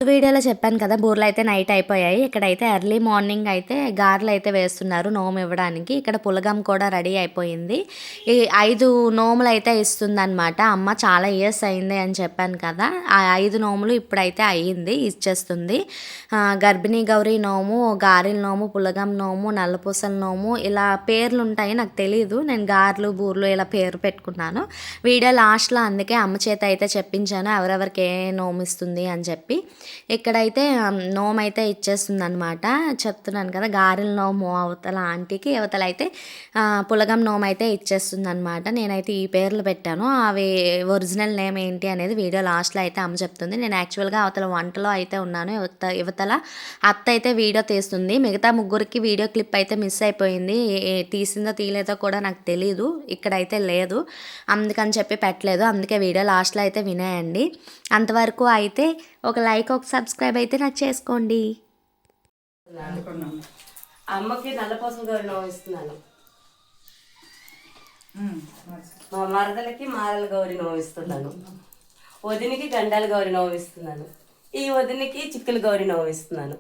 వీడియోలో చెప్పాను కదా బూరెలు అయితే నైట్ అయిపోయాయి. ఇక్కడైతే ఎర్లీ మార్నింగ్ అయితే గారెలు అయితే వేస్తున్నారు నోము ఇవ్వడానికి. ఇక్కడ పులగం కూడా రెడీ అయిపోయింది. ఈ 5 నోములు అయితే ఇస్తుందన్నమాట అమ్మ. చాలా ఇయర్స్ అయింది అని చెప్పాను కదా, ఆ 5 నోములు ఇప్పుడైతే అయ్యింది, ఇచ్చేస్తుంది. గర్భిణీ గౌరీ నోము, గారెల నోము, పులగం నోము, నల్లపూసల నోము, ఇలా పేర్లు ఉంటాయి. నాకు తెలీదు, నేను గారెలు బూరెలు ఇలా పేరు పెట్టుకున్నాను. వీడియో లాస్ట్లో అందుకే అమ్మ చేత అయితే చెప్పించాను ఎవరెవరికి ఏ నోము ఇస్తుంది అని చెప్పి. ఇక్కడైతే నోము అయితే ఇచ్చేస్తుంది అనమాట. చెప్తున్నాను కదా, గారెల నోము అవతల ఆంటీకి, అవతల అయితే పులగం నోము అయితే ఇచ్చేస్తుంది అనమాట. నేనైతే ఈ పేర్లు పెట్టాను, అవి ఒరిజినల్ నేమ్ ఏంటి అనేది వీడియో లాస్ట్లో అయితే అమ్మ చెప్తుంది. నేను యాక్చువల్గా అవతల వంటలో అయితే ఉన్నాను, యువతల అత్త అయితే వీడియో తీస్తుంది. మిగతా ముగ్గురికి వీడియో క్లిప్ అయితే మిస్ అయిపోయింది, తీసిందో తీయలేదో కూడా నాకు తెలీదు. ఇక్కడైతే లేదు, అందుకని చెప్పి పెట్టలేదు. అందుకే వీడియో లాస్ట్లో అయితే వినేయండి. అంతవరకు అయితే ఒక లైక్, ఒక సబ్స్క్రైబ్ అయితే నాకు చేసుకోండి. అమ్మకి నల్లపూసల గౌరి నోము ఇస్తున్నాను, మా మరదలకి మారల గౌరి నోము ఇస్తున్నాను, వదినికి గండాల గౌరి నోము ఇస్తున్నాను, ఈ వదినికి చిక్కుల గౌరి నోము ఇస్తున్నాను.